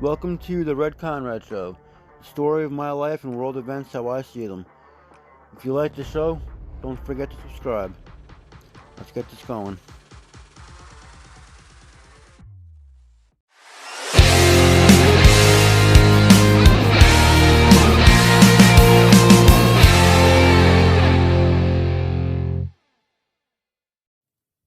Welcome to the Red Conrad Show, the story of my life and world events how I see them. If you like the show, don't forget to subscribe. Let's get this going.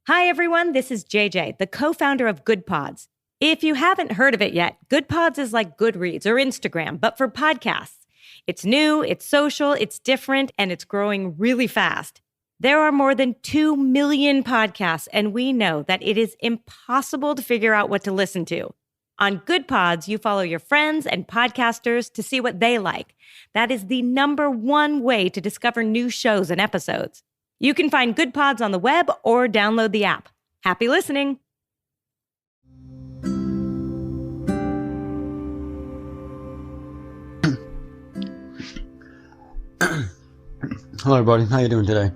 Hi everyone, this is JJ, the co-founder of Good Pods. If you haven't heard of it yet, Good Pods is like Goodreads or Instagram, but for podcasts. It's new, it's social, it's different, and it's growing really fast. There are more than 2 million podcasts, and we know that it is impossible to figure out what to listen to. On Good Pods, you follow your friends and podcasters to see what they like. That is the #1 way to discover new shows and episodes. You can find Good Pods on the web or download the app. Happy listening. Hello everybody, how you doing today?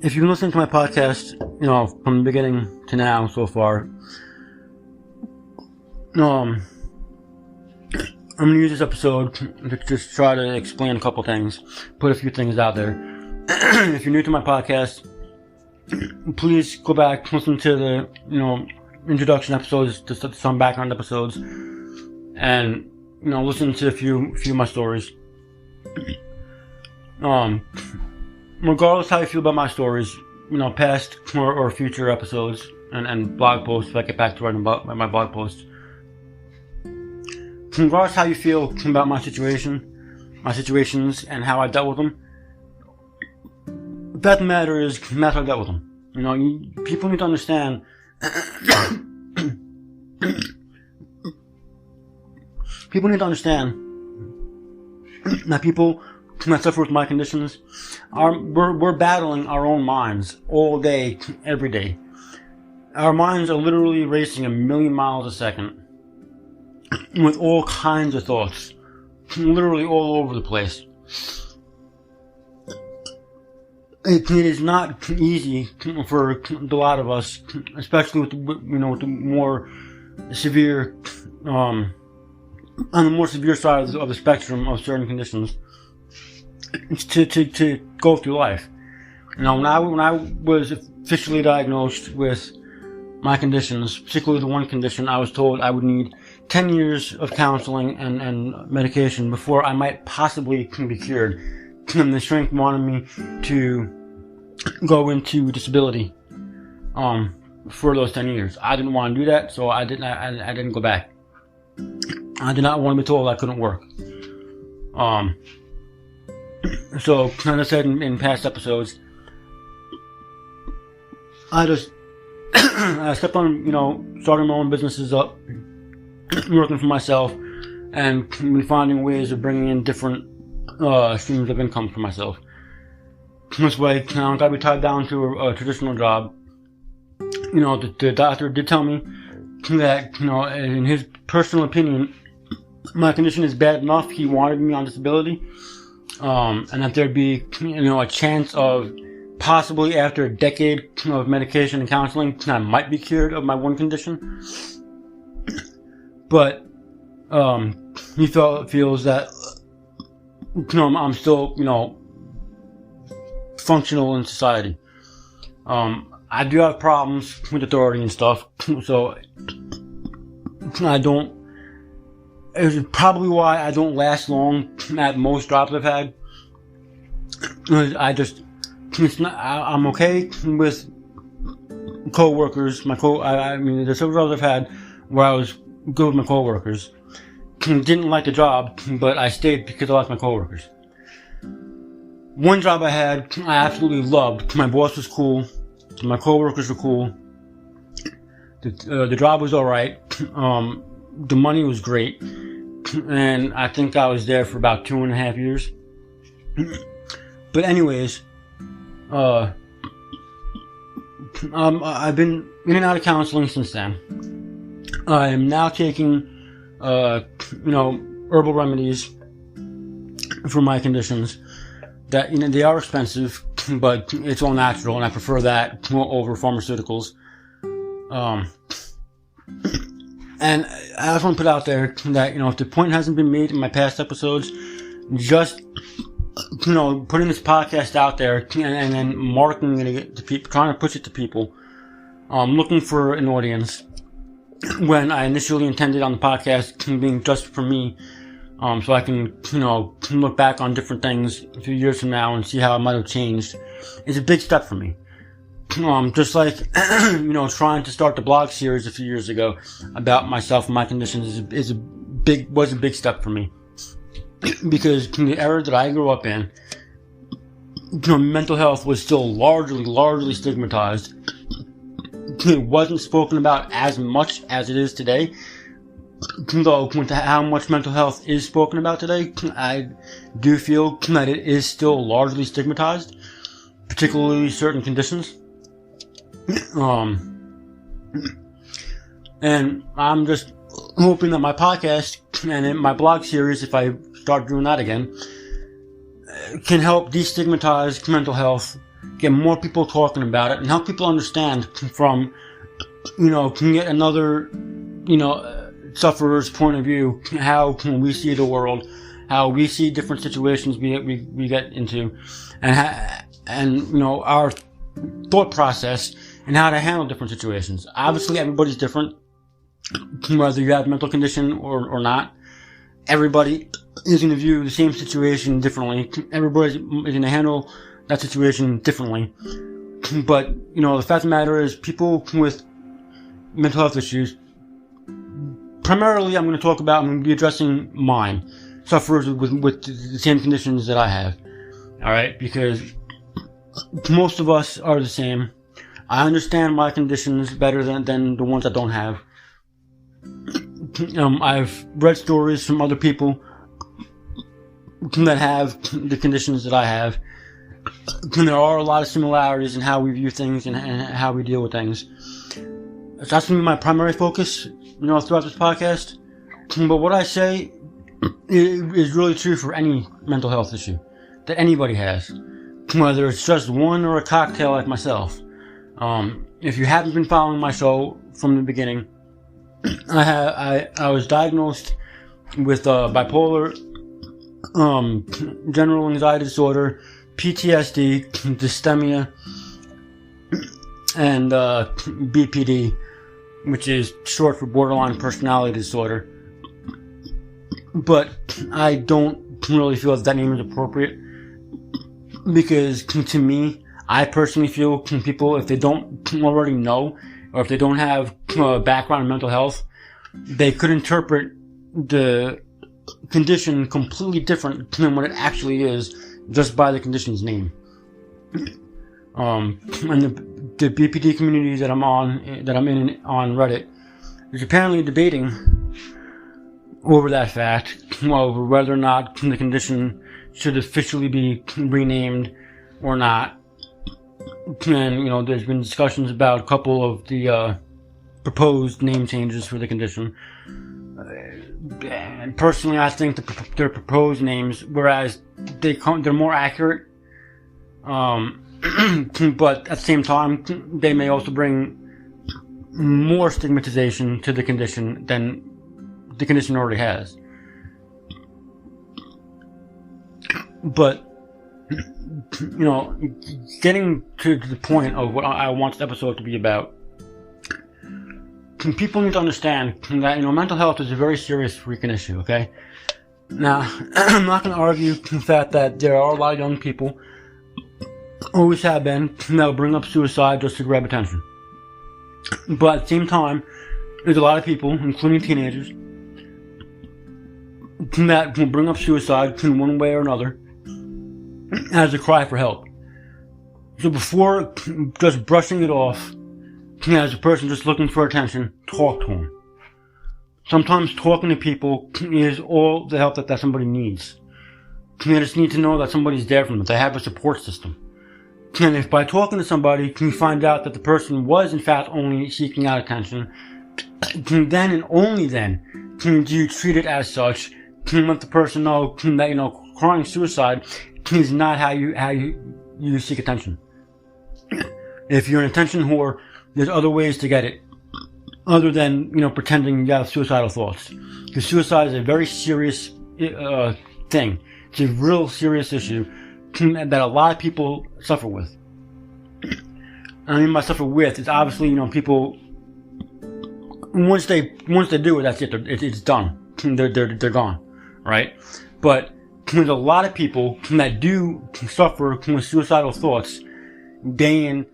If you've been listening to my podcast, from the beginning to now so far, I'm going to use this episode to just try to explain a couple things, put a few things out there. If you're new to my podcast, please go back, listen to the, introduction episodes, to some background episodes, and, listen to a few of my stories. Regardless how you feel about my stories, past or future episodes and blog posts, if I get back to writing about my blog posts, regardless how you feel about my situations and how I dealt with them, the fact of the matter is, that's how I dealt with them. People need to understand that people that suffer with my conditions we're battling our own minds all day, every day. Our minds are literally racing 1,000,000 miles a second with all kinds of thoughts, literally all over the place. It is not easy for a lot of us, especially with the more severe, on the more severe side of the spectrum of certain conditions, to go through life. When I was officially diagnosed with my conditions, particularly the one condition, I was told I would need 10 years of counseling and medication before I might possibly be cured. And the shrink wanted me to go into disability for those 10 years. I didn't want to do that, so I didn't go back. I did not want to be told I couldn't work. So, as I said in past episodes, I stepped on, starting my own businesses up, working for myself, and finding ways of bringing in different streams of income for myself. This way, I don't gotta be tied down to a traditional job. The doctor did tell me that, in his personal opinion, my condition is bad enough. He wanted me on disability, and that there'd be, a chance of possibly after a decade of medication and counseling, I might be cured of my one condition. But he feels that I'm still functional in society. I do have problems with authority and stuff, so it's probably why I don't last long at most jobs I've had. I'm okay with co-workers. The several jobs I've had where I was good with my co-workers. Didn't like the job, but I stayed because I liked my co-workers. One job I had, I absolutely loved. My boss was cool. My co-workers were cool. The job was alright. The money was great. And I think I was there for about 2.5 years. But anyways, I've been in and out of counseling since then. I am now taking, herbal remedies for my conditions. That they are expensive, but it's all natural, and I prefer that over pharmaceuticals. And I just want to put out there that, if the point hasn't been made in my past episodes, just, putting this podcast out there and then marketing it to people, trying to push it to people, looking for an audience when I initially intended on the podcast being just for me, so I can, look back on different things a few years from now and see how it might have changed, is a big step for me. Just like, trying to start the blog series a few years ago about myself and my conditions was a big step for me. Because in the era that I grew up in, mental health was still largely stigmatized. It wasn't spoken about as much as it is today. Though, with how much mental health is spoken about today, I do feel that it is still largely stigmatized, particularly certain conditions. And I'm just hoping that my podcast and in my blog series, if I start doing that again, can help destigmatize mental health, get more people talking about it, and help people understand from, can get another, sufferer's point of view, how we see the world, how we see different situations we get into, and our thought process and how to handle different situations. Obviously, everybody's different, whether you have a mental condition or not. Everybody is going to view the same situation differently. Everybody's going to handle that situation differently. But, the fact of the matter is, people with mental health issues, primarily I'm going to be addressing mine, sufferers with the same conditions that I have. Alright? Because most of us are the same. I understand my conditions better than the ones I don't have. I've read stories from other people that have the conditions that I have. And there are a lot of similarities in how we view things and how we deal with things. So that's going to be my primary focus, throughout this podcast. But what I say is really true for any mental health issue that anybody has. Whether it's just one or a cocktail like myself. If you haven't been following my show from the beginning, I was diagnosed with bipolar, general anxiety disorder, PTSD, dysthymia, and BPD, which is short for borderline personality disorder. But I don't really feel that name is appropriate, because to me, I personally feel people, if they don't already know, or if they don't have a background in mental health, they could interpret the condition completely different than what it actually is just by the condition's name. And the BPD community that I'm in on Reddit, is apparently debating over that fact, over whether or not the condition should officially be renamed or not. And, there's been discussions about a couple of the proposed name changes for the condition. And personally, I think they're proposed names, whereas they're more accurate. But at the same time, they may also bring more stigmatization to the condition than the condition already has. But, getting to the point of what I want this episode to be about, people need to understand that, mental health is a very serious freaking issue, okay? Now, I'm not going to argue the fact that there are a lot of young people, always have been, that will bring up suicide just to grab attention. But at the same time, there's a lot of people, including teenagers, that will bring up suicide in one way or another as a cry for help. So before just brushing it off, as a person just looking for attention, talk to them. Sometimes talking to people is all the help that somebody needs. They just need to know that somebody's there for them, they have a support system. And if by talking to somebody, you find out that the person was in fact only seeking out attention, then and only then do you treat it as such, and let the person know that, crying suicide is not how you seek attention. If you're an attention whore, there's other ways to get it. other than, pretending you have suicidal thoughts. Because suicide is a very serious thing. It's a real serious issue that a lot of people suffer with. I mean, by suffer with, it's obviously, people, once they do it, that's it. It's done. They're gone, right? But there's a lot of people that do suffer with suicidal thoughts day in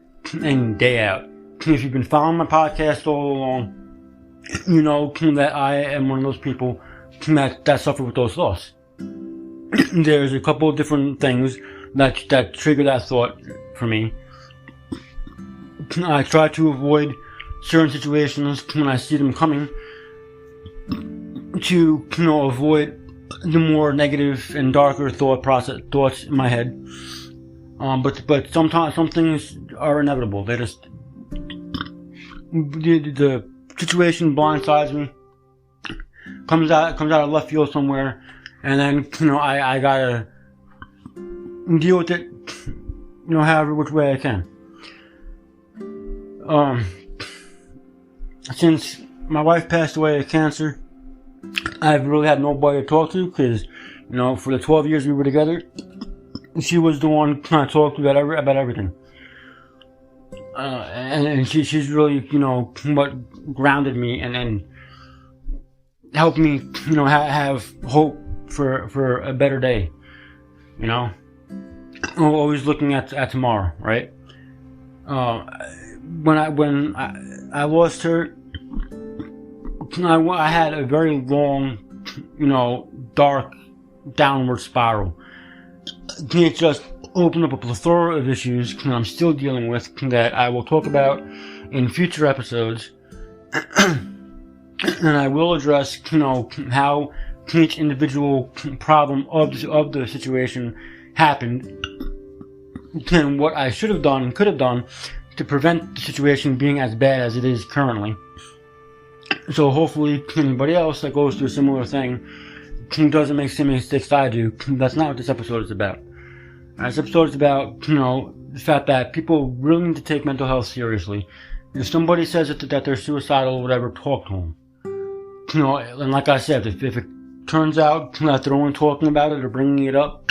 and day out. If you've been following my podcast all along, you know that I am one of those people that suffer with those thoughts. There's a couple of different things that trigger that thought for me. I try to avoid certain situations when I see them coming to, avoid the more negative and darker thoughts in my head. But sometimes some things are inevitable. They just, the situation blindsides me, comes out of left field somewhere, and then, I gotta deal with it, however which way I can. Since my wife passed away of cancer, I've really had nobody to talk to, because, for the 12 years we were together, she was the one I talked to about everything. And she's really, what grounded me and helped me, have hope for a better day. Always looking at tomorrow, right? When I lost her, I had a very long, dark downward spiral. It just opened up a plethora of issues that I'm still dealing with that I will talk about in future episodes. And I will address, how each individual problem of the situation happened and what I should have done and could have done to prevent the situation being as bad as it is currently. So hopefully anybody else that goes through a similar thing doesn't make the same mistakes I do. That's not what this episode is about. This episode is about, the fact that people really need to take mental health seriously. If somebody says that they're suicidal or whatever, talk to them. And like I said, if it turns out that they're only talking about it or bringing it up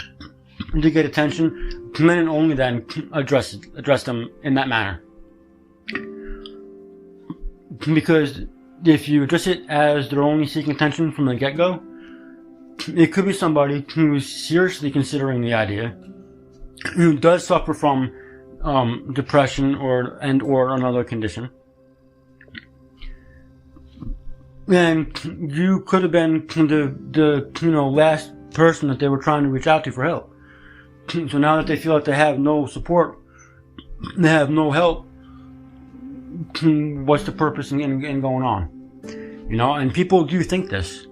to get attention, then and only then address them in that manner. Because if you address it as they're only seeking attention from the get-go, it could be somebody who's seriously considering the idea, who does suffer from depression or another condition. And you could have been the last person that they were trying to reach out to for help. So now that they feel like they have no support, they have no help, what's the purpose in going on? And people do think this.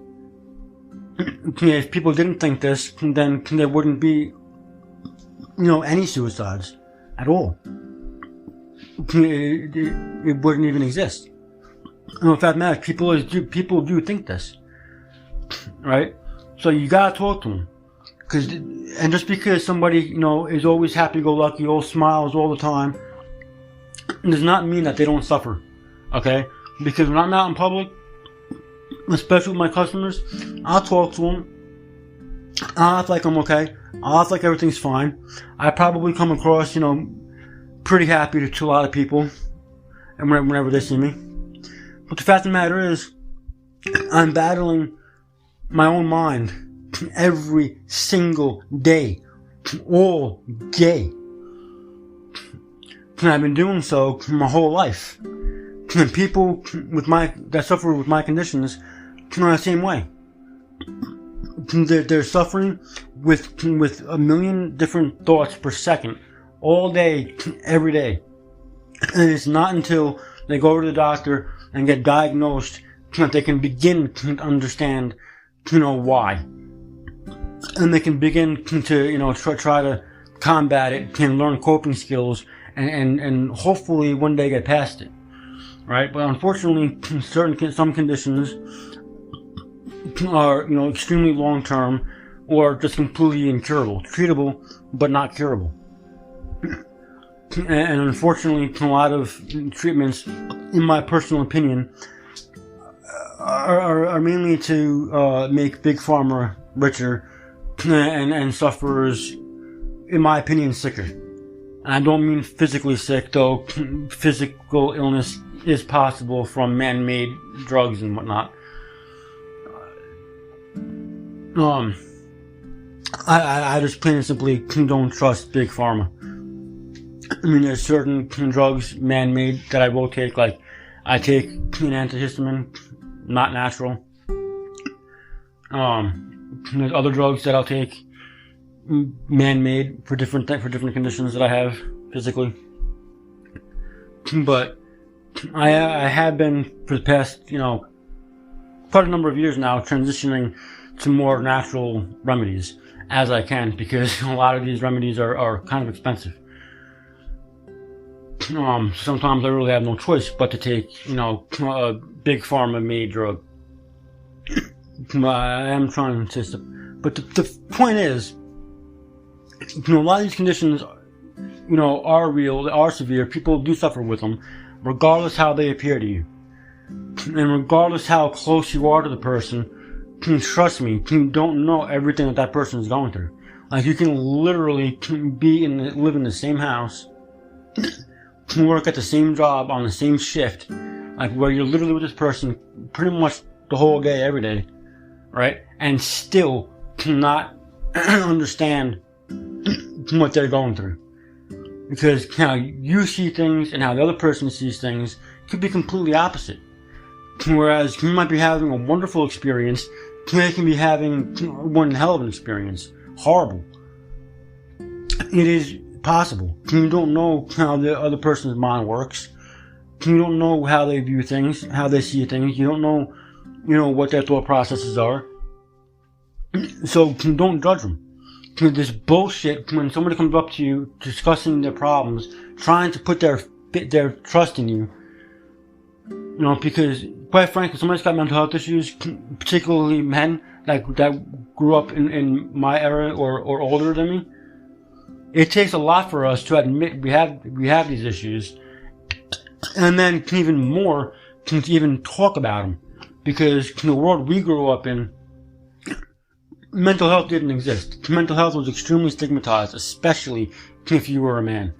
If people didn't think this, then there wouldn't be, any suicides at all. It wouldn't even exist. In fact, man, people do think this, right? So you gotta talk to them, and just because somebody is always happy-go-lucky, all smiles all the time, does not mean that they don't suffer. Okay? Because when I'm out in public, especially with my customers, I'll talk to them. I'll act like I'm okay. I'll act like everything's fine. I probably come across, pretty happy to a lot of people, and whenever they see me. But the fact of the matter is, I'm battling my own mind every single day, all day. And I've been doing so my whole life. And people that suffer with my conditions are the same way. They're suffering with a million different thoughts per second, all day, every day. And it's not until they go to the doctor and get diagnosed that they can begin to understand, why. And they can begin to, try to combat it and learn coping skills and hopefully one day get past it. Right? But unfortunately, some conditions are, extremely long-term or just completely incurable. Treatable, but not curable. And unfortunately, a lot of treatments, in my personal opinion, are mainly to make Big Pharma richer and sufferers, in my opinion, sicker. And I don't mean physically sick, though physical illness is possible from man-made drugs and whatnot. I just plain and simply don't trust Big Pharma. I mean, there's certain drugs, man-made, that I will take. Like, I take an antihistamine, not natural. There's other drugs that I'll take, man-made, for different conditions that I have physically. But I have been, for the past, quite a number of years now, transitioning to more natural remedies as I can, because a lot of these remedies are kind of expensive. Sometimes I really have no choice but to take, a Big Pharma made drug. I am trying to, but the point is, a lot of these conditions, are real, they are severe, people do suffer with them, regardless how they appear to you. And regardless how close you are to the person, trust me, you don't know everything that person is going through. Like, you can literally live in the same house, work at the same job on the same shift, like where you're literally with this person pretty much the whole day, every day, right? And still not understand what they're going through. Because how you see things and how the other person sees things could be completely opposite. Whereas you might be having a wonderful experience, they can be having one hell of an experience. Horrible. It is possible. You don't know how the other person's mind works. You don't know how they view things, how they see things. You don't know, what their thought processes are. So don't judge them. This bullshit, when somebody comes up to you discussing their problems, trying to put their trust in you, because quite frankly, somebody's got mental health issues, particularly men that grew up in my era or older than me. It takes a lot for us to admit we have these issues, and then even more to even talk about them, because in the world we grew up in, mental health didn't exist. Mental health was extremely stigmatized, especially if you were a man.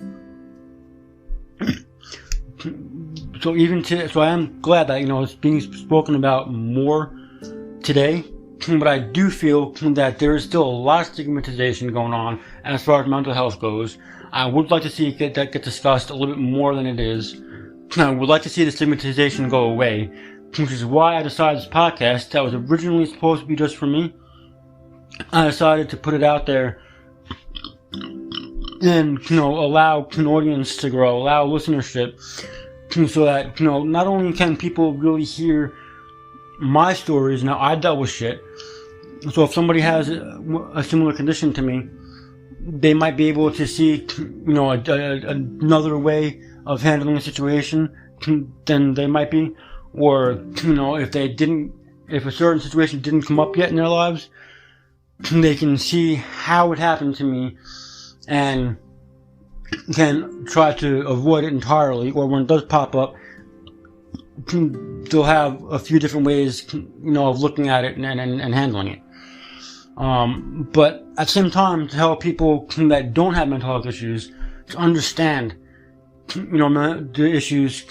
So I am glad that, it's being spoken about more today, but I do feel that there is still a lot of stigmatization going on as far as mental health goes. I would like to see that get discussed a little bit more than it is. I would like to see the stigmatization go away, which is why I decided this podcast that was originally supposed to be just for me. I decided to put it out there and, allow an audience to grow, allow listenership, so that, not only can people really hear my stories. Now, I dealt with shit, so if somebody has a similar condition to me, they might be able to see, another way of handling a situation than they might be, or, if a certain situation didn't come up yet in their lives, they can see how it happened to me and can try to avoid it entirely, or when it does pop up, they'll have a few different ways, of looking at it and handling it. But at the same time, to help people that don't have mental health issues to understand, the issues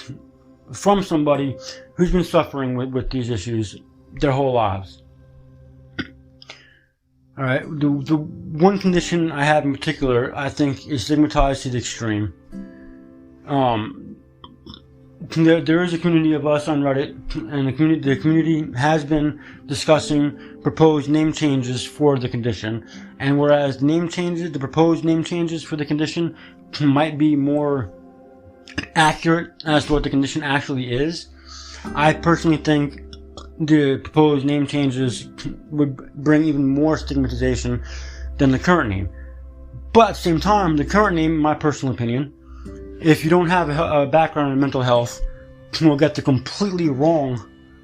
from somebody who's been suffering with these issues their whole lives. Alright, the one condition I have in particular, I think, is stigmatized to the extreme. There is a community of us on Reddit, and the community has been discussing proposed name changes for the condition. And whereas the proposed name changes for the condition might be more accurate as to what the condition actually is, I personally think the proposed name changes would bring even more stigmatization than the current name. But at the same time, the current name, in my personal opinion, if you don't have a background in mental health, will get the completely wrong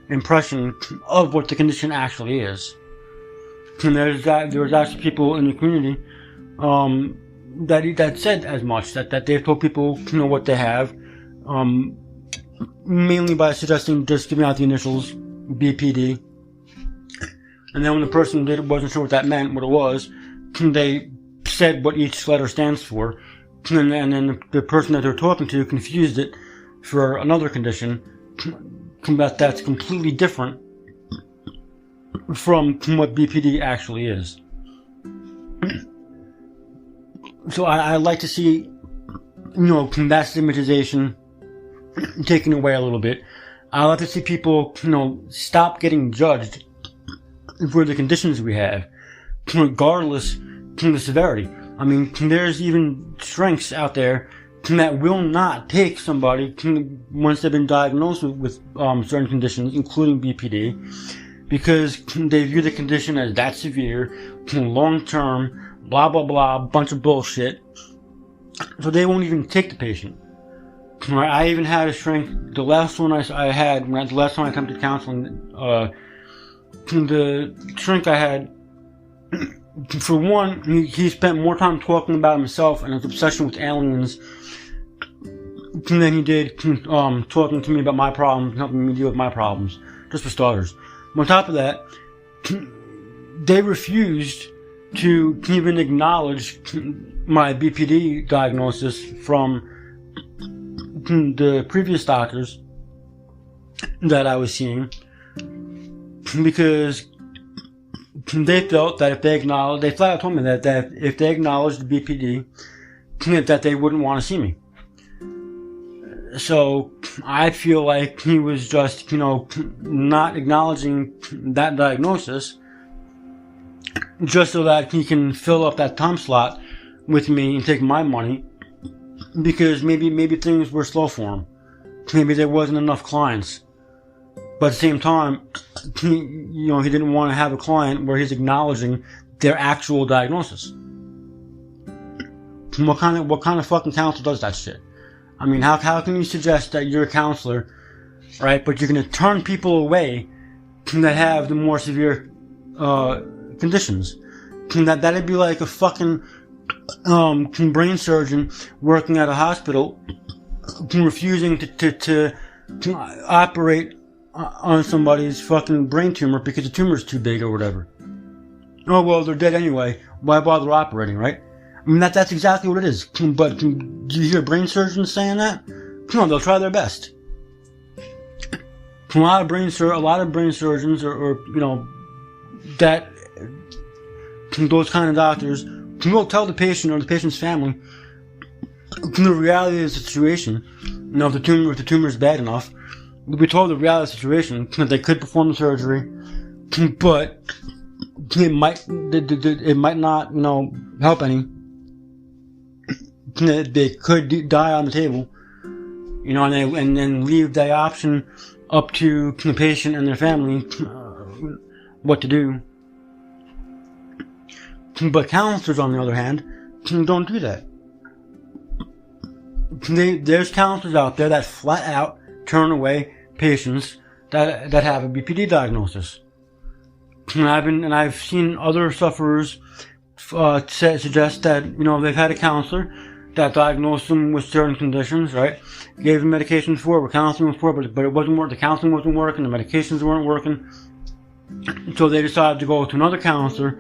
impression of what the condition actually is. And there's actually people in the community that said as much, that they've told people what they have, mainly by suggesting just giving out the initials, BPD. And then when the person wasn't sure what that meant, what it was, they said what each letter stands for. And then the person that they're talking to confused it for another condition that's completely different from what BPD actually is. So I like to see, that stigmatization taken away a little bit. I like to see people, stop getting judged for the conditions we have, regardless of the severity. I mean, there's even strengths out there that will not take somebody once they've been diagnosed with certain conditions, including BPD, because they view the condition as that severe, long-term, blah, blah, blah, bunch of bullshit. So they won't even take the patient. I even had a strength, the last one I had, the last time I attempted counseling, the shrink I had, for one, he spent more time talking about himself and his obsession with aliens than he did talking to me about my problems, helping me deal with my problems, just for starters. On top of that, they refused to even acknowledge my BPD diagnosis from the previous doctors that I was seeing, because they felt that if they acknowledged, they flat out told me that if they acknowledged the BPD, that they wouldn't want to see me. So I feel like he was just, not acknowledging that diagnosis just so that he can fill up that time slot with me and take my money, because maybe things were slow for him. Maybe there wasn't enough clients. But at the same time, he didn't want to have a client where he's acknowledging their actual diagnosis. What kind of fucking counselor does that shit? I mean, how can you suggest that you're a counselor, right? But you're gonna turn people away that have the more severe conditions? That'd be like a fucking brain surgeon working at a hospital refusing to operate on somebody's fucking brain tumor because the tumor's too big or whatever. Oh, well, they're dead anyway. Why bother operating, right? I mean, that's exactly what it is. But do you hear brain surgeons saying that? Come on, they'll try their best. A lot of brain surgeons or that those kind of doctors will tell the patient or the patient's family the reality of the situation. If the tumor is bad enough, they'll be told the reality of the situation that they could perform the surgery, but it might not, help any. They could die on the table, and then leave the option up to the patient and their family what to do. But counselors, on the other hand, don't do that. There's counselors out there that flat out turn away patients that have a BPD diagnosis. And I've seen other sufferers suggest that they've had a counselor that diagnosed them with certain conditions, right? Gave them medications for it, were counseling for it, but it wasn't working. The counseling wasn't working, the medications weren't working. So they decided to go to another counselor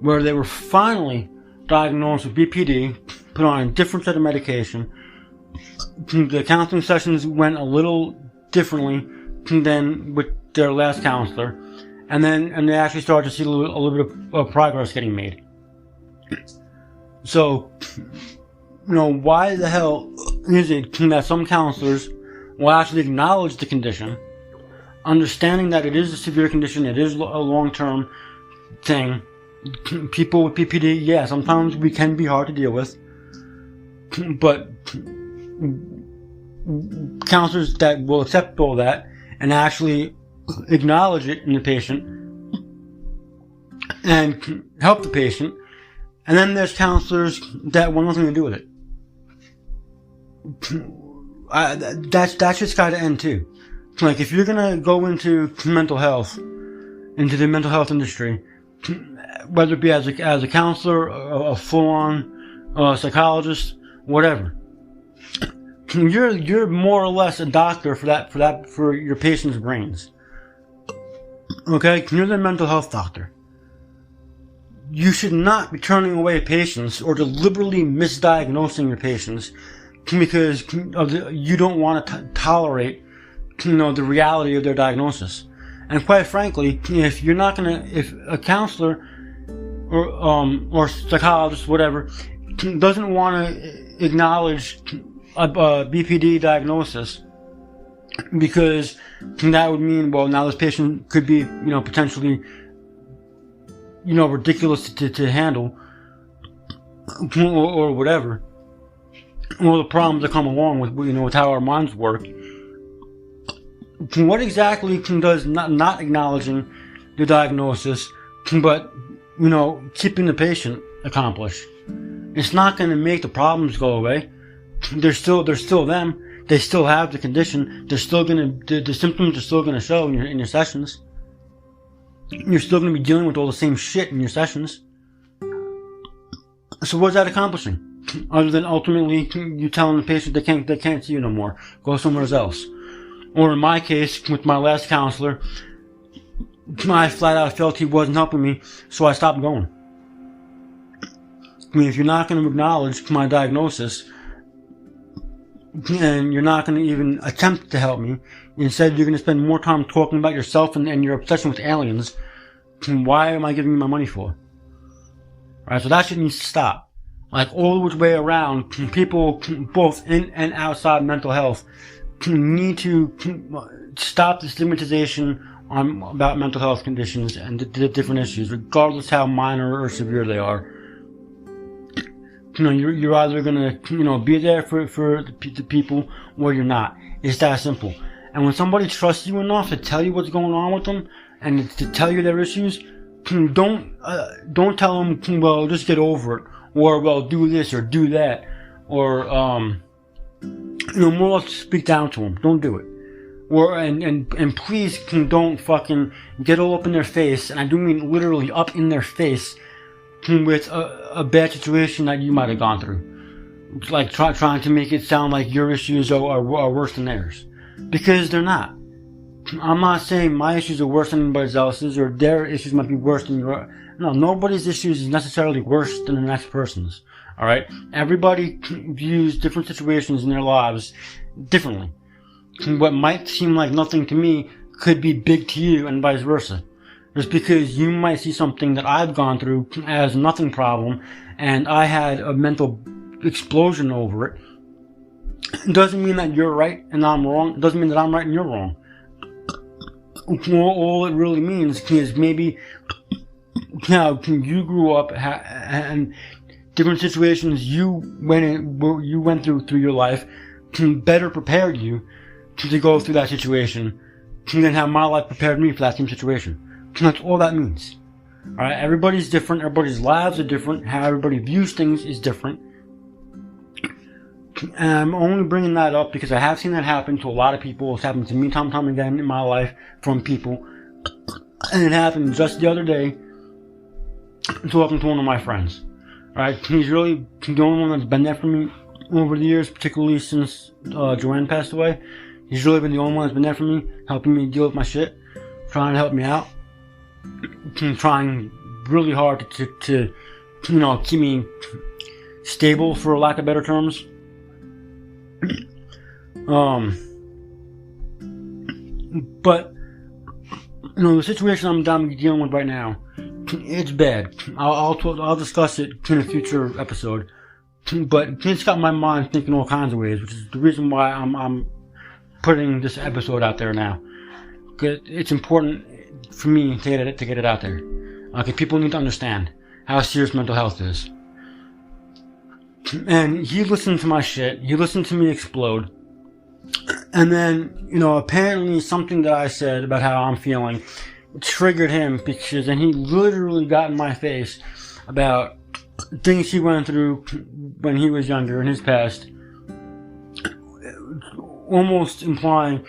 where they were finally diagnosed with BPD, put on a different set of medication. The counseling sessions went a little differently than with their last counselor, and they actually started to see a little bit of progress getting made. So, why the hell is it that some counselors will actually acknowledge the condition, understanding that it is a severe condition, it is a long-term thing. People with PPD, yeah, sometimes we can be hard to deal with, but counselors that will accept all that and actually acknowledge it in the patient and help the patient. And then there's counselors that want nothing to do with it. That's just got to end too. Like, if you're gonna go into mental health, into the mental health industry, whether it be as a counselor, a full-on psychologist, whatever, you're more or less a doctor for your patient's brains. Okay? You're the mental health doctor. You should not be turning away patients or deliberately misdiagnosing your patients because you don't want to tolerate, the reality of their diagnosis. And quite frankly, if a counselor or psychologist, whatever, doesn't want to acknowledge a BPD diagnosis, because that would mean, well, now this patient could be, potentially, ridiculous to handle, or whatever, or the problems that come along with how our minds work. What exactly does not acknowledging the diagnosis, but, keeping the patient accomplish? It's not going to make the problems go away. They're still them. They still have the condition. The symptoms are still going to show in your sessions. You're still going to be dealing with all the same shit in your sessions. So what's that accomplishing? Other than ultimately you telling the patient they can't see you no more. Go somewhere else. Or in my case, with my last counselor, I flat out felt he wasn't helping me, so I stopped going. I mean, if you're not going to acknowledge my diagnosis, and you're not going to even attempt to help me, instead you're going to spend more time talking about yourself and your obsession with aliens, why am I giving you my money for? Alright, so that shit needs to stop. Like, all the way around, people, both in and outside mental health, need to stop the stigmatization about mental health conditions and the different issues, regardless how minor or severe they are. You're either gonna, be there for the people, or you're not. It's that simple. And when somebody trusts you enough to tell you what's going on with them, and to tell you their issues, don't tell them, well, just get over it, or, well, do this or do that, or, more or less speak down to them. Don't do it. Or, and please don't fucking get all up in their face, and I do mean literally up in their face, with a bad situation that you might have gone through. Like trying to make it sound like your issues are worse than theirs. Because they're not. I'm not saying my issues are worse than anybody else's, or their issues might be worse than yours. No, nobody's issues is necessarily worse than the next person's. Alright? Everybody views different situations in their lives differently. What might seem like nothing to me could be big to you, and vice versa. Just because you might see something that I've gone through as nothing problem, and I had a mental explosion over it, doesn't mean that you're right and I'm wrong. It doesn't mean that I'm right and you're wrong. All it really means is maybe you grew up and different situations you went through your life better prepared you to go through that situation than how my life prepared me for that same situation. That's all that means. Alright, everybody's different, everybody's lives are different, how everybody views things is different. And I'm only bringing that up because I have seen that happen to a lot of people. It's happened to me time and time again in my life from people. And it happened just the other day talking to one of my friends. Alright, he's really the only one that's been there for me over the years, particularly since Joanne passed away. He's really been the only one that's been there for me, helping me deal with my shit, trying to help me out. Trying really hard to keep me stable, for lack of better terms. But the situation I'm dealing with right now, it's bad. I'll discuss it in a future episode. But it's got my mind thinking all kinds of ways, which is the reason why I'm putting this episode out there now. Because it's important for me to get it out there. Okay, people need to understand how serious mental health is. And he listened to my shit. He listened to me explode. And then, apparently something that I said about how I'm feeling triggered him, because then he literally got in my face about things he went through when he was younger in his past. Almost implying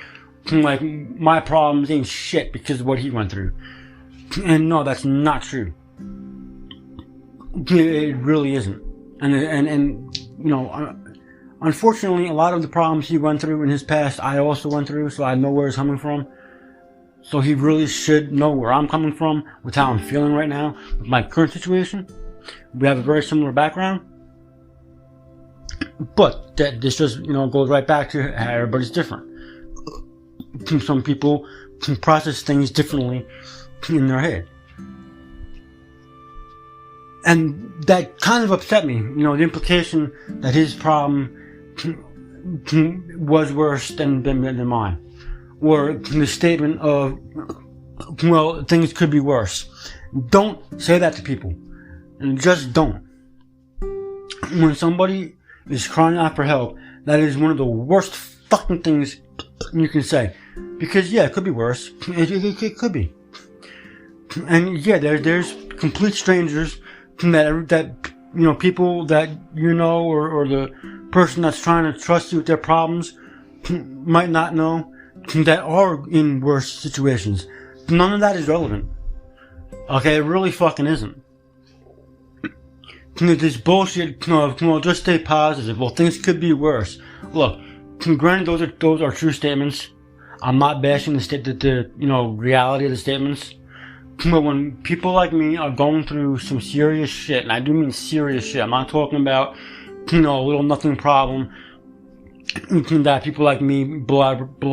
like my problems ain't shit because of what he went through. And no, that's not true. It really isn't. And unfortunately, a lot of the problems he went through in his past, I also went through, so I know where he's coming from. So he really should know where I'm coming from with how I'm feeling right now with my current situation. We have a very similar background. But this just, goes right back to how everybody's different. Some people can process things differently in their head. And that kind of upset me. The implication that his problem was worse than mine. Or the statement of, well, things could be worse. Don't say that to people. And just don't. When somebody is crying out for help, that is one of the worst fucking things you can say. Because, yeah, it could be worse. It could be. And, yeah, there's complete strangers that people that or the person that's trying to trust you with their problems might not know that are in worse situations. None of that is relevant. Okay, it really fucking isn't. This bullshit of, just stay positive. Well, things could be worse. Look, granted, those are true statements. I'm not bashing the reality of the statements. But when people like me are going through some serious shit, and I do mean serious shit, I'm not talking about, a little nothing problem that people like me blow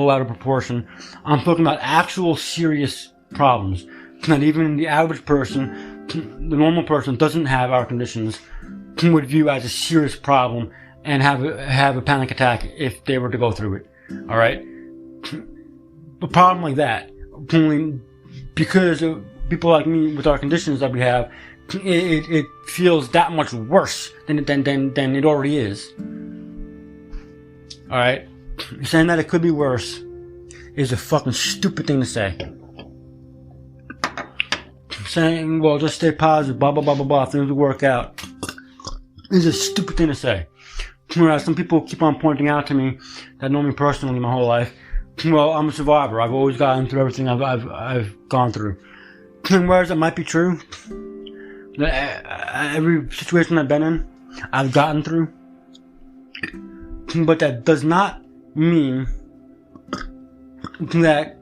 out of proportion. I'm talking about actual serious problems that even the average person, the normal person, doesn't have our conditions, would view as a serious problem and have a panic attack if they were to go through it. All right, a problem like that, only because of people like me with our conditions that we have, it feels that much worse than it already is. All right, saying that it could be worse is a fucking stupid thing to say. Saying, well, just stay positive, blah, blah, blah, blah, blah, things will work out, is a stupid thing to say. Whereas some people keep on pointing out to me that know me personally my whole life, well, I'm a survivor. I've always gotten through everything I've gone through. And whereas it might be true, that every situation I've been in, I've gotten through, but that does not mean that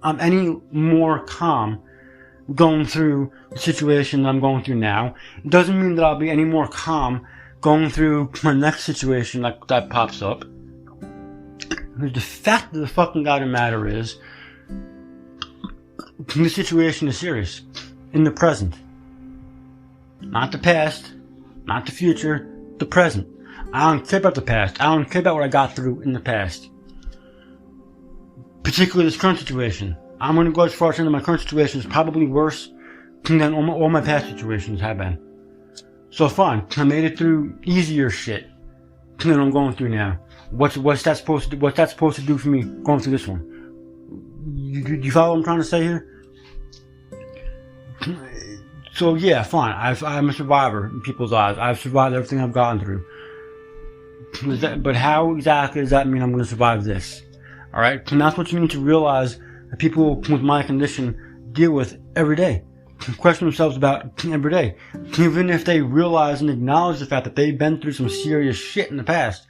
I'm any more calm going through the situation that I'm going through now. It doesn't mean that I'll be any more calm going through my next situation that pops up. The fact of the fucking goddamn matter is, the situation is serious. In the present. Not the past. Not the future. The present. I don't care about the past. I don't care about what I got through in the past. Particularly this current situation. I'm going to go as far as saying that my current situation is probably worse than all my past situations have been. So fine, I made it through easier shit than I'm going through now. What's that supposed to do for me going through this one? You follow what I'm trying to say here? So yeah, fine. I'm a survivor in people's eyes. I've survived everything I've gone through. But how exactly does that mean I'm going to survive this? Alright? And that's what you need to realize that people with my condition deal with every day. Question themselves about every day. Even if they realize and acknowledge the fact that they've been through some serious shit in the past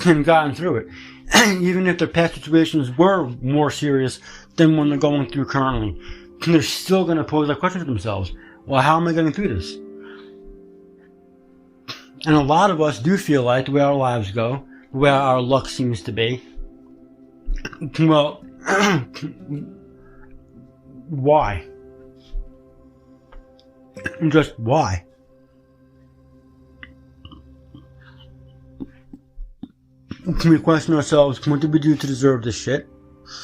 and gotten through it. Even if their past situations were more serious than one they're going through currently, they're still going to pose that question to themselves. Well, how am I getting through this? And a lot of us do feel like the way our lives go, the way our luck seems to be, well, why? Just why? Can we question ourselves, what did we do to deserve this shit?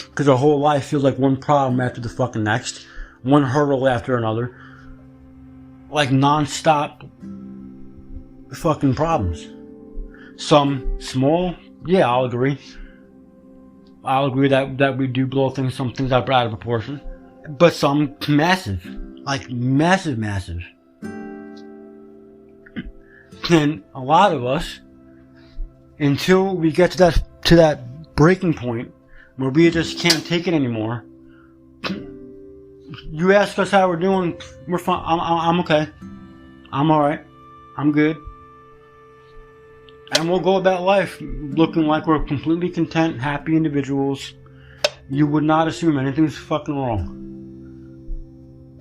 Because our whole life feels like one problem after the fucking next. One hurdle after another. Like non-stop fucking problems. Some small, yeah, I'll agree. I'll agree that we do blow some things out of proportion. But some massive. Like massive. And a lot of us, until we get to that breaking point where we just can't take it anymore, you ask us how we're doing, we're fine. I'm okay. I'm alright. I'm good. And we'll go about life looking like we're completely content, happy individuals. you would not assume anything's fucking wrong.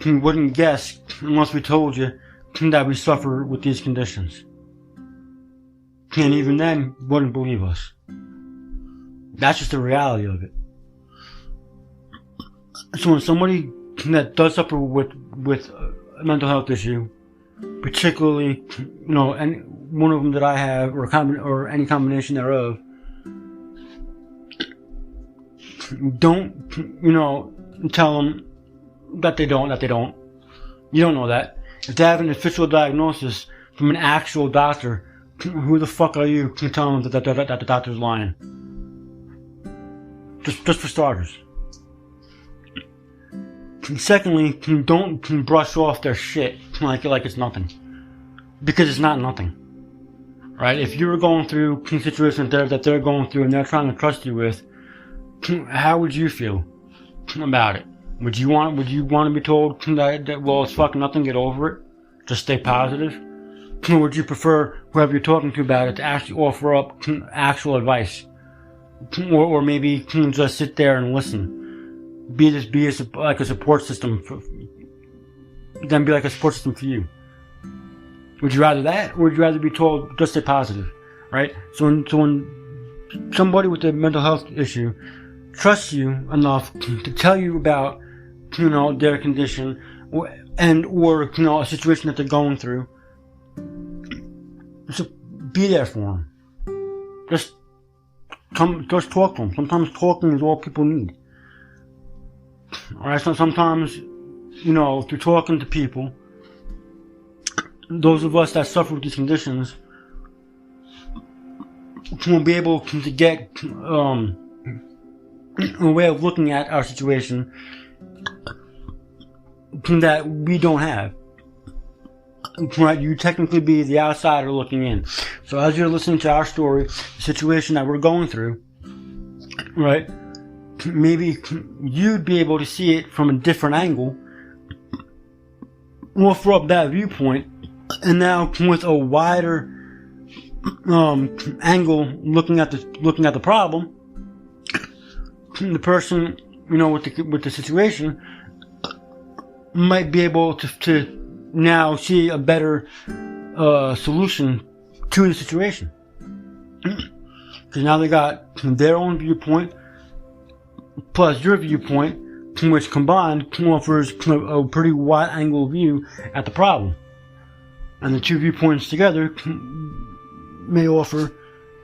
You wouldn't guess unless we told you that we suffer with these conditions. And even then, you wouldn't believe us. That's just the reality of it. So when somebody that does suffer with a mental health issue, particularly, any one of them that I have, or any combination thereof, don't, tell them that they don't. You don't know that. If they have an official diagnosis from an actual doctor, who the fuck are you to tell them that the doctor's lying? Just for starters. Secondly, don't brush off their shit like it's nothing. Because it's not nothing. Right? If you're going through a situation that they're going through and they're trying to trust you with, how would you feel about it? Would you want to be told that well, it's fucking nothing, get over it, just stay positive? Or would you prefer whoever you're talking to about it to actually offer up actual advice? Or maybe just sit there and listen? Be like a support system then be like a support system for you. Would you rather that, or would you rather be told just stay positive, right? So when somebody with a mental health issue trusts you enough to tell you about, their condition or a situation that they're going through, just be there for them. Just talk to them. Sometimes talking is all people need. Alright, so sometimes, through talking to people, those of us that suffer with these conditions will be able to get a way of looking at our situation that we don't have. Right? You technically be the outsider looking in. So as you're listening to our story, the situation that we're going through, right? Maybe you'd be able to see it from a different angle, offer up that viewpoint, and now with a wider angle looking at the problem, the person with the situation might be able to now see a better solution to the situation, because now they got their own viewpoint plus your viewpoint, which combined offers a pretty wide angle view at the problem. And the two viewpoints together may offer,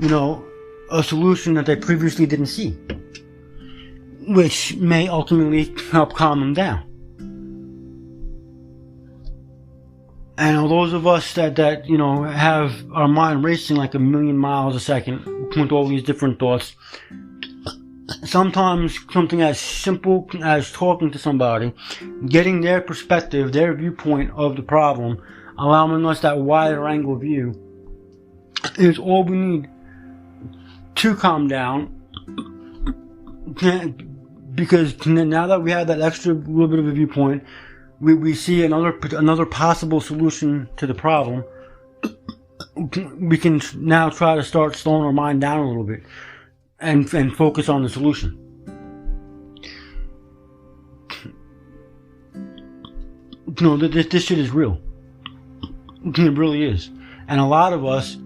a solution that they previously didn't see, which may ultimately help calm them down. And those of us that have our mind racing like 1,000,000 miles a second with all these different thoughts, sometimes something as simple as talking to somebody, getting their perspective, their viewpoint of the problem, allowing us that wider angle view, is all we need to calm down. Because now that we have that extra little bit of a viewpoint, we see another possible solution to the problem. We can now try to start slowing our mind down a little bit and focus on the solution. This shit is real. It really is. And a lot of us,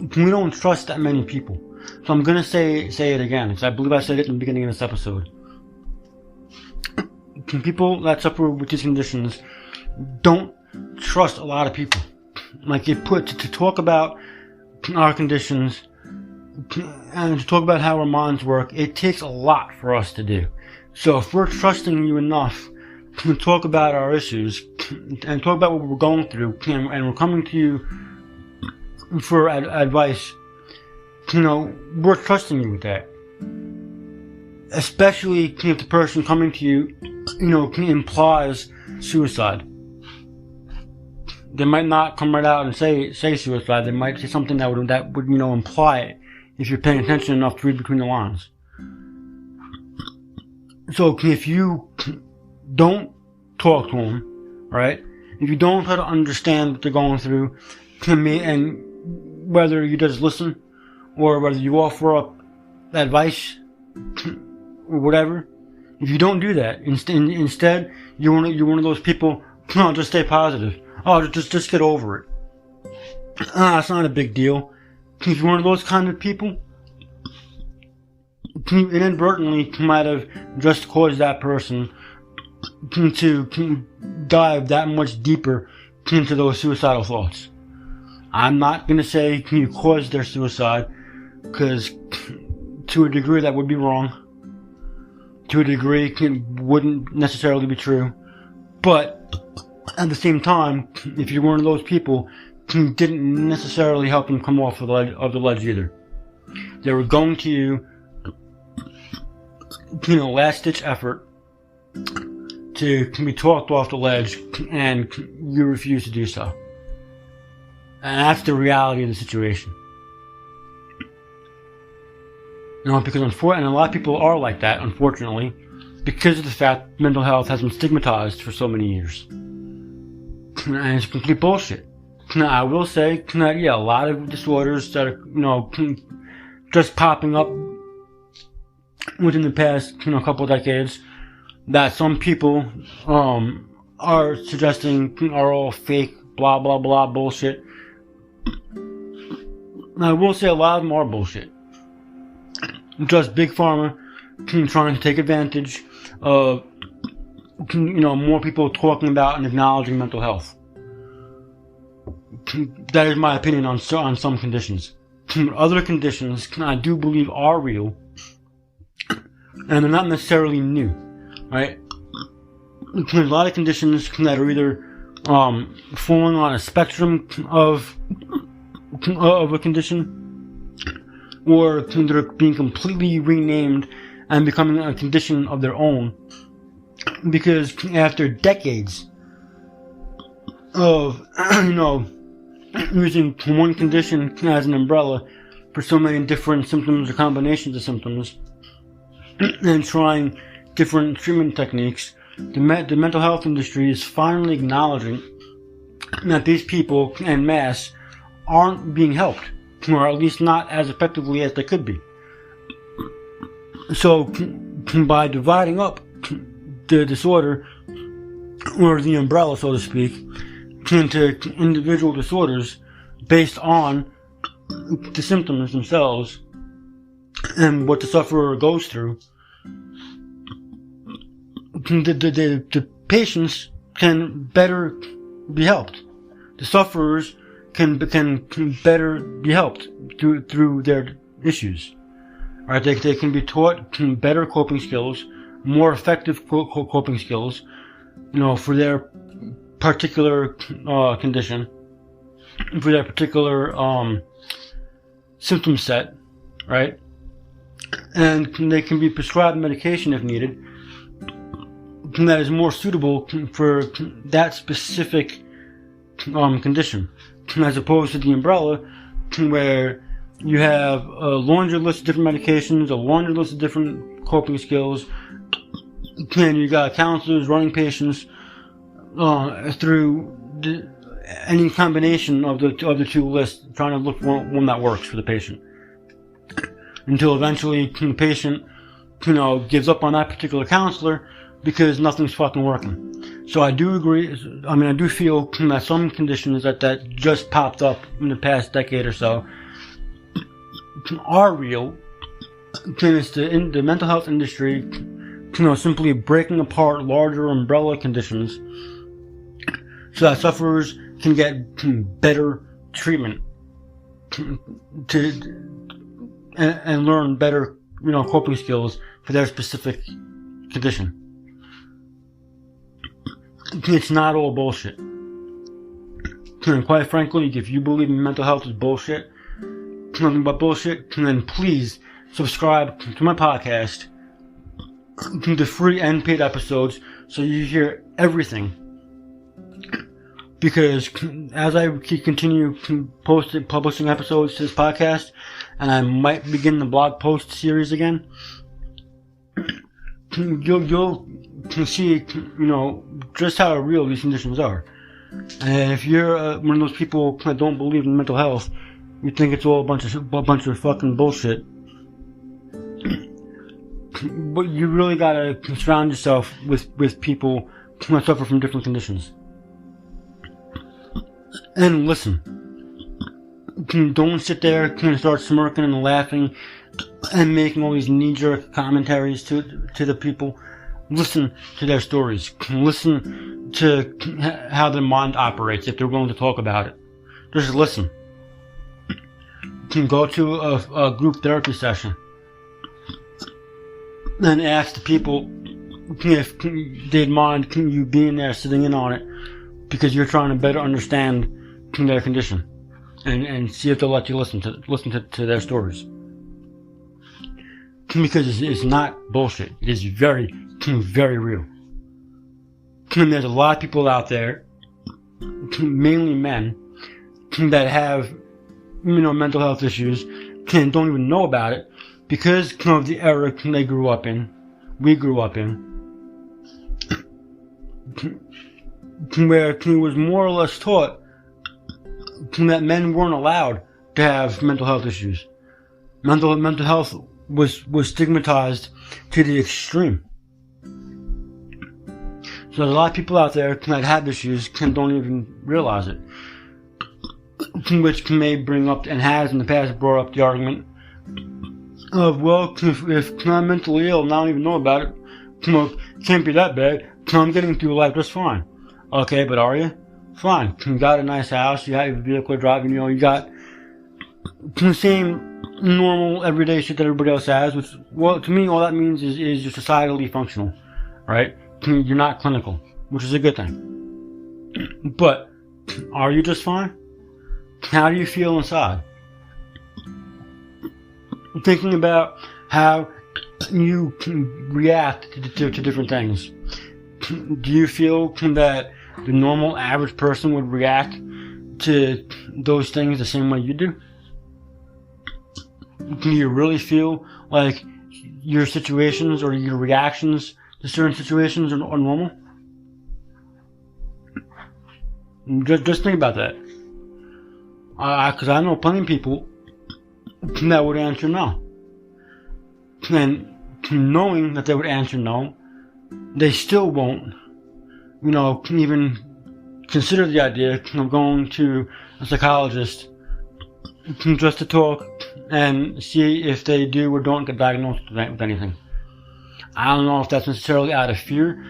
we don't trust that many people. So I'm gonna say it again, because I believe I said it in the beginning of this episode. People that suffer with these conditions don't trust a lot of people. Like to talk about our conditions and to talk about how our minds work, it takes a lot for us to do. So if we're trusting you enough to talk about our issues and talk about what we're going through, and we're coming to you for advice, we're trusting you with that. Especially if the person coming to you, implies suicide. They might not come right out and say suicide. They might say something that would imply it, if you're paying attention enough to read between the lines. So if you don't talk to them, right? If you don't try to understand what they're going through, and whether you just listen or whether you offer up advice or whatever, If you don't do that, instead you're one of those people. No, just stay positive. Oh, just get over it. It's not a big deal. If you're one of those kind of people, you inadvertently might have just caused that person to dive that much deeper into those suicidal thoughts. I'm not going to say you caused their suicide, because to a degree that would be wrong. To a degree it wouldn't necessarily be true. But at the same time, if you're one of those people, you didn't necessarily help them come off of the ledge either. They were going to you, last-ditch effort to be talked off the ledge, and you refuse to do so. And that's the reality of the situation. Because and a lot of people are like that, unfortunately, because of the fact mental health has been stigmatized for so many years. And it's complete bullshit. Now, I will say that, a lot of disorders that are, just popping up within the past, couple of decades, that some people, are suggesting are all fake, blah, blah, blah bullshit. Now, I will say a lot of them are bullshit. Just big pharma trying to take advantage of, more people talking about and acknowledging mental health. That is my opinion on some conditions. Other conditions, I do believe, are real, and they're not necessarily new, right? There's a lot of conditions that are either falling on a spectrum of a condition, or they're being completely renamed and becoming a condition of their own, because after decades of using one condition as an umbrella for so many different symptoms or combinations of symptoms, and trying different treatment techniques, the mental health industry is finally acknowledging that these people en masse aren't being helped, or at least not as effectively as they could be. So, by dividing up the disorder, or the umbrella, so to speak, into individual disorders based on the symptoms themselves and what the sufferer goes through, the patients can better be helped. The sufferers can better be helped through their issues. Right? They can be taught better coping skills, more effective coping skills, for their particular condition, for their particular symptom set, right? And they can be prescribed medication if needed that is more suitable for that specific condition, as opposed to the umbrella, where you have a laundry list of different medications, a laundry list of different coping skills, and you got counselors running patients through any combination of the two lists, trying to look for one that works for the patient, until eventually the patient, gives up on that particular counselor because nothing's fucking working. So I do agree. I do feel that some conditions that just popped up in the past decade or so are real. It's the mental health industry, simply breaking apart larger umbrella conditions so that sufferers can get better treatment and learn better, coping skills for their specific condition. It's not all bullshit. And quite frankly, if you believe mental health is bullshit, nothing but bullshit, then please subscribe to my podcast, the free and paid episodes, so you hear everything. Because as I continue publishing episodes to this podcast, and I might begin the blog post series again, you'll see, just how real these conditions are. And if you're one of those people that don't believe in mental health, you think it's all a bunch of fucking bullshit, but you really gotta surround yourself with people who suffer from different conditions. And listen. Don't sit there and start smirking and laughing and making all these knee-jerk commentaries to the people. Listen to their stories. Listen to how their mind operates if they're willing to talk about it. Just listen. Go to a group therapy session and ask the people if they'd mind you being there, sitting in on it, because you're trying to better understand their condition. And see if they'll let you listen to their stories. Because it's not bullshit. It is very, very real. And there's a lot of people out there, mainly men, that have, mental health issues, and don't even know about it because of the era they grew up in, we grew up in, where he was more or less taught that men weren't allowed to have mental health issues. Mental health was stigmatized to the extreme. So there's a lot of people out there that have issues and don't even realize it. Which may bring up, and has in the past brought up, the argument of, well, if I'm mentally ill and I don't even know about it, it can't be that bad. I'm getting through life just fine. Okay, but are you? Fine. You got a nice house, you have your vehicle driving, you got the same normal everyday shit that everybody else has, which, well, to me, all that means is you're societally functional, right? You're not clinical, which is a good thing. But, are you just fine? How do you feel inside? Thinking about how you react to different things. Do you feel that the normal average person would react to those things the same way you do? Do you really feel like your situations or your reactions to certain situations are normal? Just think about that. Because I know plenty of people that would answer no. And knowing that they would answer no, they still won't, even consider the idea of going to a psychologist just to talk and see if they do or don't get diagnosed with anything. I don't know if that's necessarily out of fear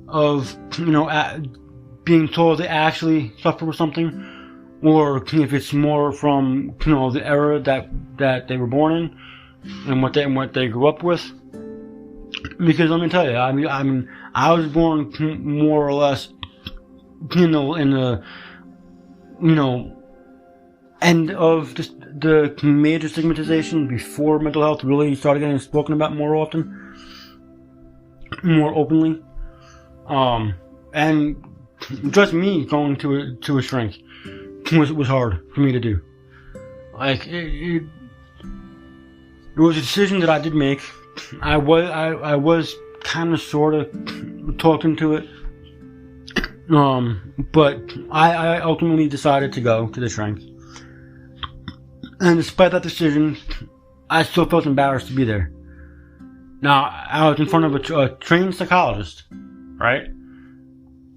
of, being told they actually suffer with something, or if it's more from, the era that they were born in and what they grew up with. Because let me tell you, I mean, I was born more or less, in the end of the major stigmatization before mental health really started getting spoken about more often, more openly. And just me going to a shrink was hard for me to do. Like, it was a decision that I did make. I was kind of sort of talked into it. But I ultimately decided to go to the shrink. And despite that decision, I still felt embarrassed to be there. Now, I was in front of a trained psychologist, right?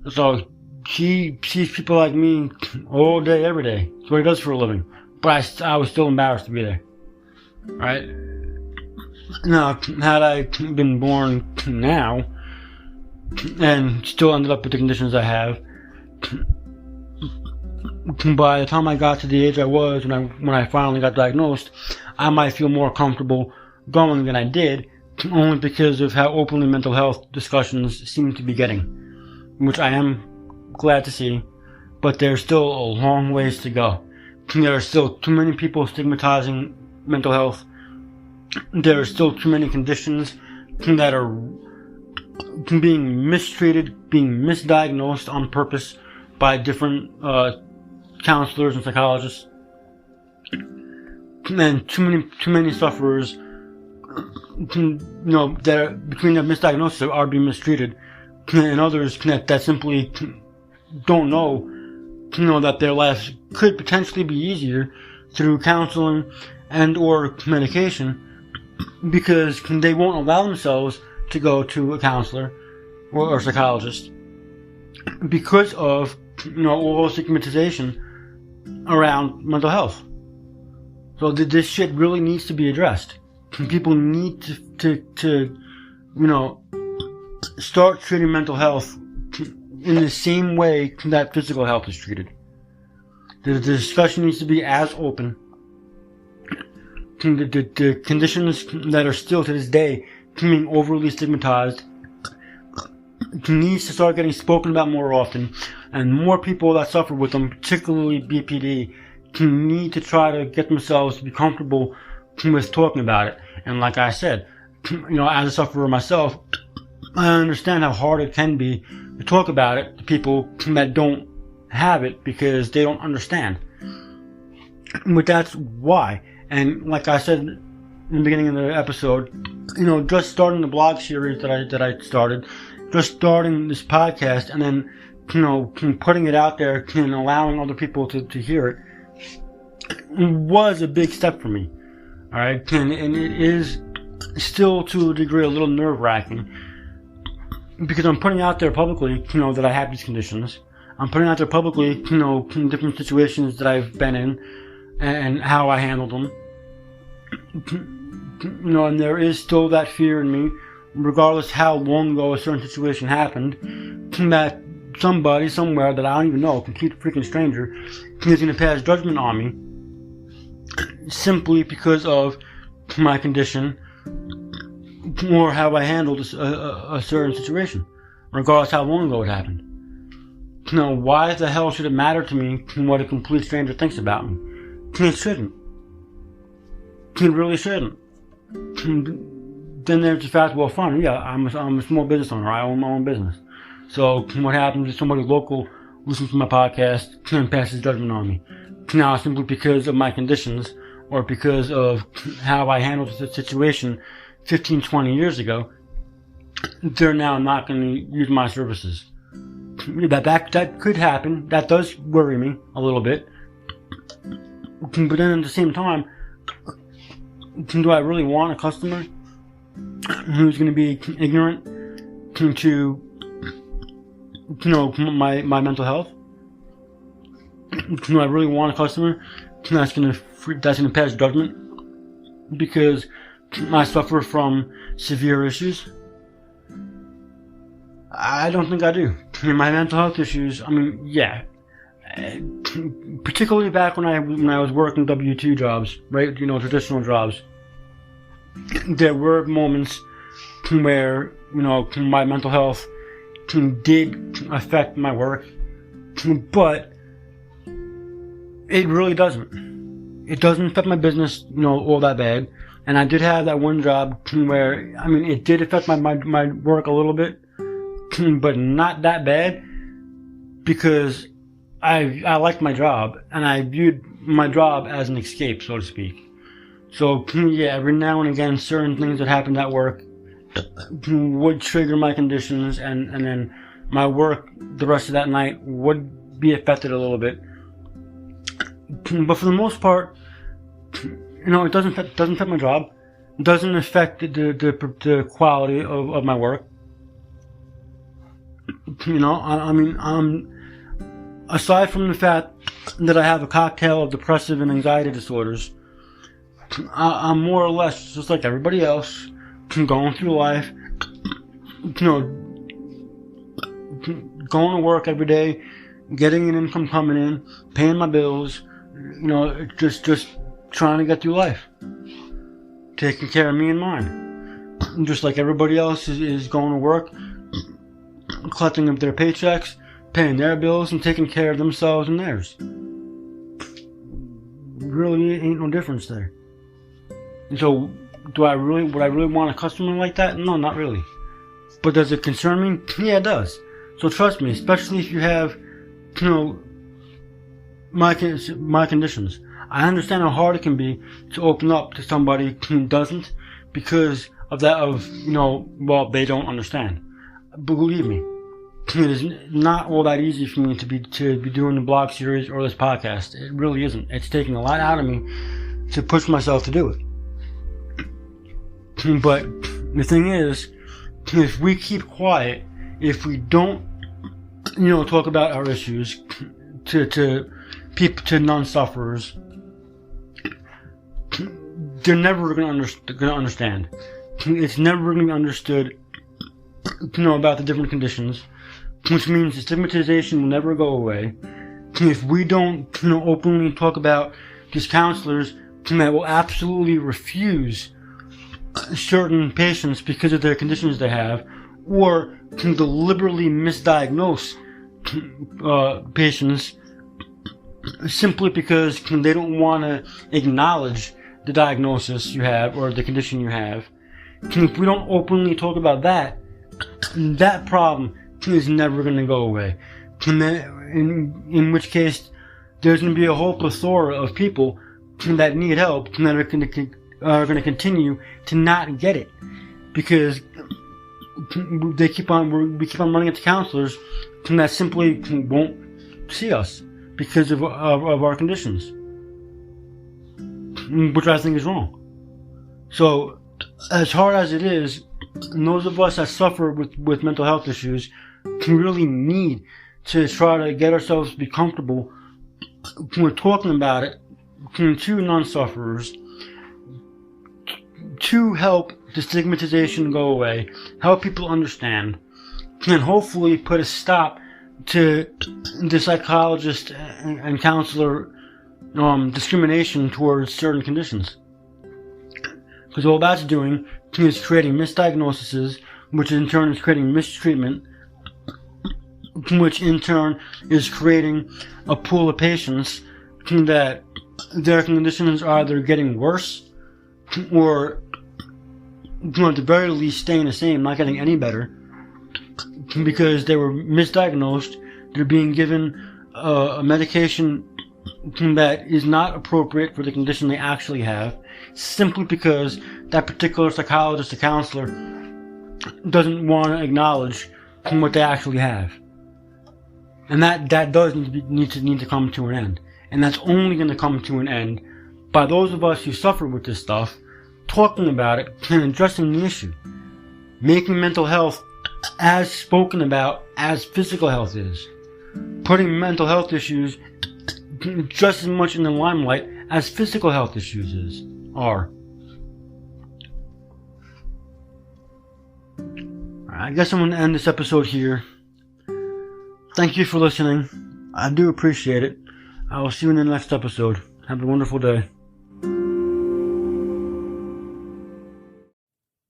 So, she sees people like me all day, every day. That's what he does for a living. But I was still embarrassed to be there, right? Now, had I been born now, and still ended up with the conditions I have, by the time I got to the age I was when I finally got diagnosed, I might feel more comfortable going than I did, only because of how openly mental health discussions seem to be getting, which I am glad to see, but there's still a long ways to go. There are still too many people stigmatizing mental health. There are still too many conditions that are being mistreated, being misdiagnosed on purpose by different counselors and psychologists, and too many sufferers, that are, between the misdiagnosis, are being mistreated, and others that simply don't know, that their lives could potentially be easier through counseling and or medication, because they won't allow themselves to go to a counselor or psychologist because of, all stigmatization around mental health. So this shit really needs to be addressed. People need to start treating mental health in the same way that physical health is treated. The discussion needs to be as open. The conditions that are still to this day being overly stigmatized needs to start getting spoken about more often, and more people that suffer with them, particularly BPD, need to try to get themselves to be comfortable with talking about it. And like I said, as a sufferer myself, I understand how hard it can be to talk about it to people that don't have it because they don't understand. But that's why. And like I said in the beginning of the episode, just starting the blog series that I started, just starting this podcast, and then putting it out there and allowing other people to hear it was a big step for me. All right, and it is still to a degree a little nerve-wracking because I'm putting out there publicly, that I have these conditions. I'm putting out there publicly, different situations that I've been in and how I handled them. And there is still that fear in me, regardless how long ago a certain situation happened, that somebody somewhere that I don't even know, a complete freaking stranger, is going to pass judgment on me simply because of my condition or how I handled a certain situation, regardless how long ago it happened. Why the hell should it matter to me what a complete stranger thinks about me? It shouldn't. It really shouldn't. Then there's the fact, well, fine, yeah, I'm a small business owner. I own my own business. So what happens if somebody local listens to my podcast and passes judgment on me? Now, simply because of my conditions or because of how I handled the situation 15, 20 years ago, they're now not going to use my services. That could happen. That does worry me a little bit. But then at the same time, do I really want a customer who's going to be ignorant to my mental health? Do I really want a customer that's going to pass judgment because I suffer from severe issues? I don't think I do. My mental health issues, yeah. Particularly back when I was working W-2 jobs, right? Traditional jobs. There were moments where, my mental health did affect my work, but it really doesn't. It doesn't affect my business, all that bad. And I did have that one job where, it did affect my work a little bit, but not that bad because I liked my job and I viewed my job as an escape, so to speak. So, yeah, every now and again, certain things that happened at work would trigger my conditions, and then my work the rest of that night would be affected a little bit. But for the most part, it doesn't affect my job. It doesn't affect the quality of my work. Aside from the fact that I have a cocktail of depressive and anxiety disorders, I'm more or less just like everybody else, going through life, going to work every day, getting an income coming in, paying my bills, just trying to get through life, taking care of me and mine. Just like everybody else is going to work, collecting up their paychecks, paying their bills, and taking care of themselves and theirs. Really ain't no difference there. So, would I really want a customer like that? No, not really. But does it concern me? Yeah, it does. So trust me, especially if you have, my conditions. I understand how hard it can be to open up to somebody who doesn't because of that they don't understand. Believe me, it is not all that easy for me to be doing the blog series or this podcast. It really isn't. It's taking a lot out of me to push myself to do it. But the thing is, if we keep quiet, if we don't, talk about our issues to people, to non-sufferers, they're never going to understand. It's never going to be understood, about the different conditions, which means the stigmatization will never go away. If we don't, openly talk about these counselors that will absolutely refuse certain patients because of their conditions they have, or can deliberately misdiagnose patients simply because they don't want to acknowledge the diagnosis you have or the condition you have. If we don't openly talk about that problem is never going to go away. In which case, there's going to be a whole plethora of people that need help that are going to continue to not get it, because we keep on running into counselors that simply won't see us because of our conditions, which I think is wrong. So, as hard as it is, those of us that suffer with mental health issues really need to try to get ourselves to be comfortable with talking about it to non-sufferers, to help the stigmatization go away, help people understand, and hopefully put a stop to the psychologist and counselor discrimination towards certain conditions. Because all that's doing is creating misdiagnoses, which in turn is creating mistreatment, which in turn is creating a pool of patients that their conditions are either getting worse or, at the very least, staying the same, not getting any better, because they were misdiagnosed. They're being given a medication that is not appropriate for the condition they actually have, simply because that particular psychologist or counselor doesn't want to acknowledge what they actually have. And that does need to come to an end. And that's only going to come to an end by those of us who suffer with this stuff talking about it and addressing the issue. Making mental health as spoken about as physical health is. Putting mental health issues just as much in the limelight as physical health issues are. I guess I'm going to end this episode here. Thank you for listening. I do appreciate it. I will see you in the next episode. Have a wonderful day.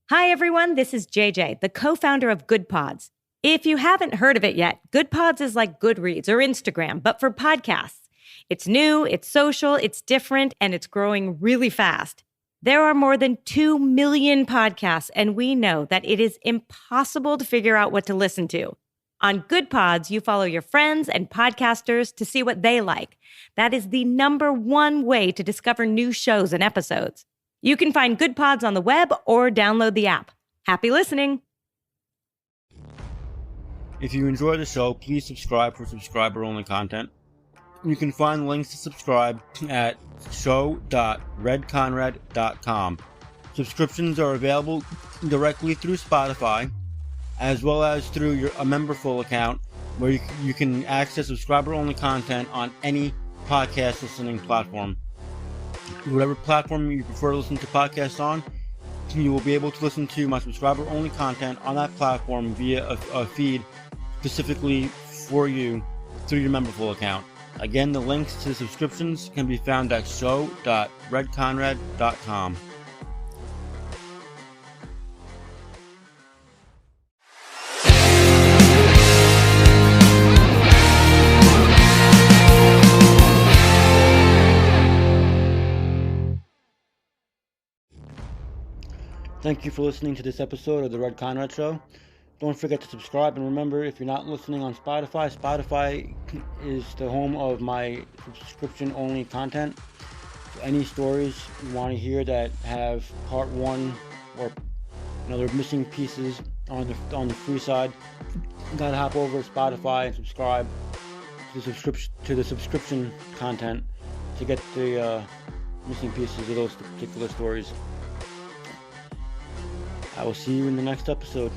Hi, everyone. This is JJ, the co-founder of Good Pods. If you haven't heard of it yet, Good Pods is like Goodreads or Instagram, but for podcasts. It's new, it's social, it's different, and it's growing really fast. There are more than 2 million podcasts, and we know that it is impossible to figure out what to listen to. On Good Pods, you follow your friends and podcasters to see what they like. That is the number one way to discover new shows and episodes. You can find Good Pods on the web or download the app. Happy listening! If you enjoy the show, please subscribe for subscriber-only content. You can find links to subscribe at show.redconrad.com. Subscriptions are available directly through Spotify, as well as through a Memberful account, where you can access subscriber-only content on any podcast listening platform. Whatever platform you prefer to listen to podcasts on, you will be able to listen to my subscriber-only content on that platform via a feed specifically for you through your Memberful account. Again, the links to subscriptions can be found at show.redconrad.com. Thank you for listening to this episode of The Red Conrad Show. Don't forget to subscribe, and remember, if you're not listening on Spotify, Spotify is the home of my subscription-only content. So any stories you want to hear that have part 1 or they're missing pieces on the free side, you gotta hop over to Spotify and subscribe to the subscription content to get the missing pieces of those particular stories. I will see you in the next episode.